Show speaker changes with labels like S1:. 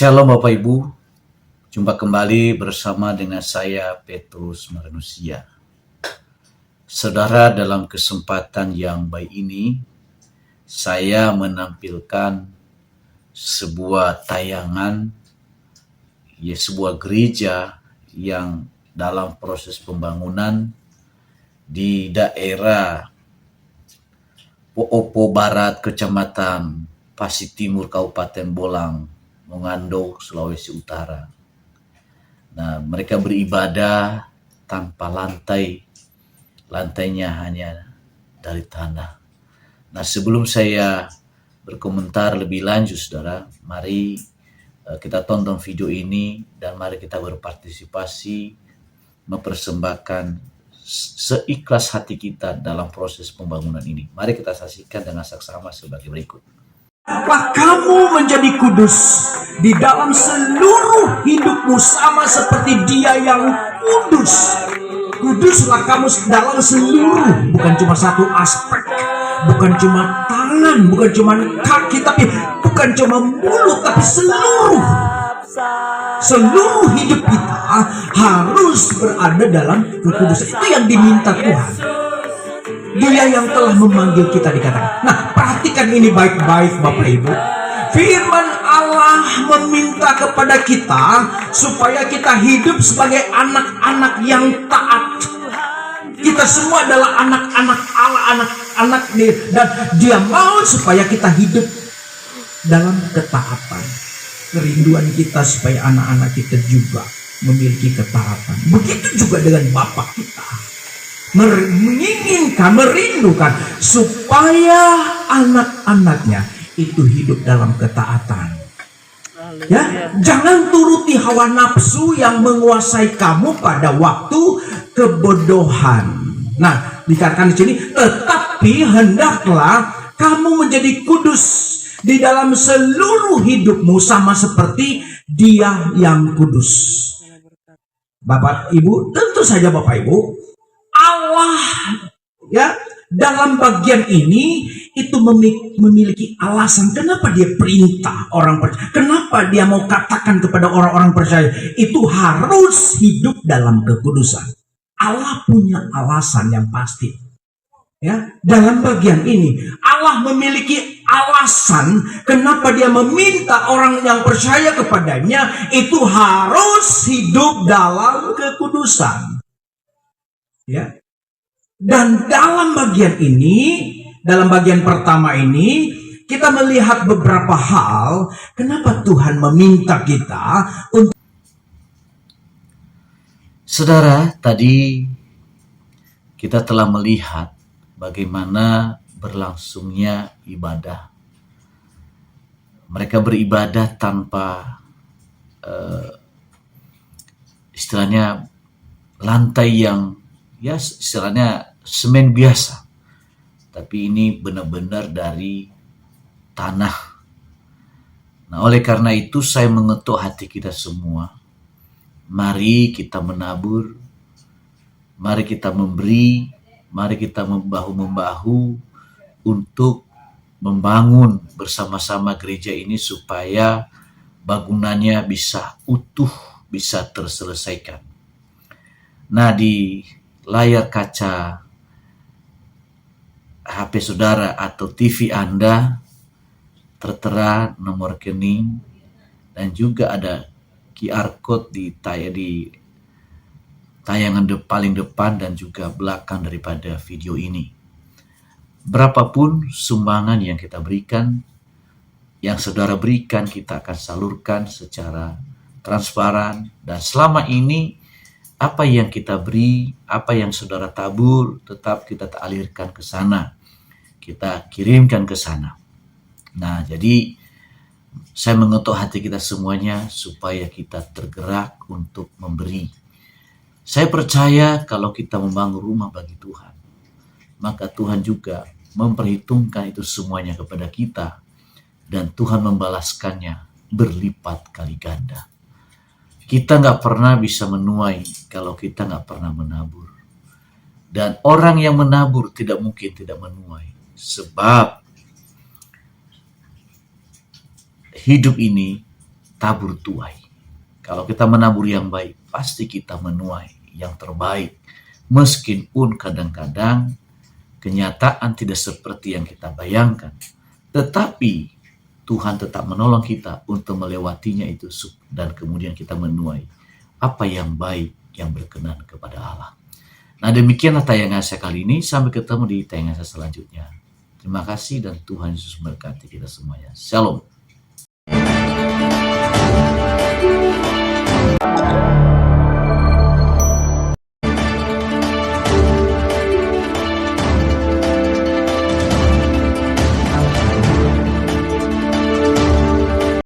S1: Shalom Bapak Ibu, jumpa kembali bersama dengan saya Petrus Manusia. Saudara, dalam kesempatan yang baik ini, saya menampilkan sebuah tayangan, sebuah gereja yang dalam proses pembangunan di daerah Poopo Barat, Kecamatan Pasir Timur, Kabupaten Bolang, Mengando, Sulawesi Utara. Nah, mereka beribadah tanpa lantai, lantainya hanya dari tanah. Nah, sebelum saya berkomentar lebih lanjut, saudara, mari kita tonton video ini dan mari kita berpartisipasi mempersembahkan seikhlas hati kita dalam proses pembangunan ini. Mari kita saksikan dengan saksama sebagai berikut.
S2: Apakah kamu menjadi kudus di dalam seluruh hidupmu sama seperti Dia yang kudus. Kuduslah kamu dalam seluruh, bukan cuma satu aspek, bukan cuma tangan, bukan cuma kaki, tapi bukan cuma mulut, tapi seluruh hidup kita harus berada dalam kekudusan. Itu yang diminta Tuhan. Dia yang telah memanggil kita dikatakan. Nah, perhatikan ini baik-baik Bapak Ibu. Firman Allah meminta kepada kita supaya kita hidup sebagai anak-anak yang taat. Kita semua adalah anak-anak Allah, anak-anak Dia, dan Dia mau supaya kita hidup dalam ketaatan. Kerinduan kita supaya anak-anak kita juga memiliki ketaatan. Begitu juga dengan Bapak kita. Menginginkan, merindukan supaya anak-anaknya itu hidup dalam ketaatan. Ya, jangan turuti hawa nafsu yang menguasai kamu pada waktu kebodohan. Nah, dikatakan di sini, tetapi hendaklah kamu menjadi kudus di dalam seluruh hidupmu sama seperti Dia yang kudus. Bapak Ibu, tentu saja Bapak Ibu, Allah ya dalam bagian ini itu memiliki alasan kenapa Dia perintah orang percaya, kenapa Dia mau katakan kepada orang-orang percaya itu harus hidup dalam kekudusan. Allah punya alasan yang pasti. Ya, dalam bagian ini Allah memiliki alasan kenapa Dia meminta orang yang percaya kepadanya itu harus hidup dalam kekudusan. Ya. Dan dalam bagian ini, dalam bagian pertama ini, kita melihat beberapa hal kenapa Tuhan meminta kita untuk.
S1: Saudara, tadi kita telah melihat bagaimana berlangsungnya ibadah. Mereka beribadah tanpa istilahnya lantai yang istilahnya semen biasa, tapi ini benar-benar dari tanah. Nah, oleh karena itu saya mengetuk hati kita semua. Mari kita menabur, mari kita memberi, mari kita membahu-membahu untuk membangun bersama-sama gereja ini supaya bangunannya bisa utuh, bisa terselesaikan. Nah, di layar kaca HP saudara atau TV Anda tertera nomor rekening dan juga ada QR code di tayangan paling depan dan juga belakang daripada video ini. Berapapun sumbangan yang kita berikan, yang saudara berikan, kita akan salurkan secara transparan, dan selama ini apa yang kita beri, apa yang saudara tabur, tetap kita alirkan ke sana. Kita kirimkan ke sana. Nah, jadi saya mengetuk hati kita semuanya supaya kita tergerak untuk memberi. Saya percaya kalau kita membangun rumah bagi Tuhan, maka Tuhan juga memperhitungkan itu semuanya kepada kita, dan Tuhan membalaskannya berlipat kali ganda. Kita nggak pernah bisa menuai kalau kita nggak pernah menabur. Dan orang yang menabur tidak mungkin tidak menuai. Sebab hidup ini tabur tuai. Kalau kita menabur yang baik, pasti kita menuai yang terbaik. Meskipun kadang-kadang kenyataan tidak seperti yang kita bayangkan, tetapi Tuhan tetap menolong kita untuk melewatinya itu, dan kemudian kita menuai apa yang baik yang berkenan kepada Allah. Nah, demikianlah tayangan saya kali ini. Sampai ketemu di tayangan saya selanjutnya. Terima kasih dan Tuhan Yesus memberkati kita semuanya. Shalom.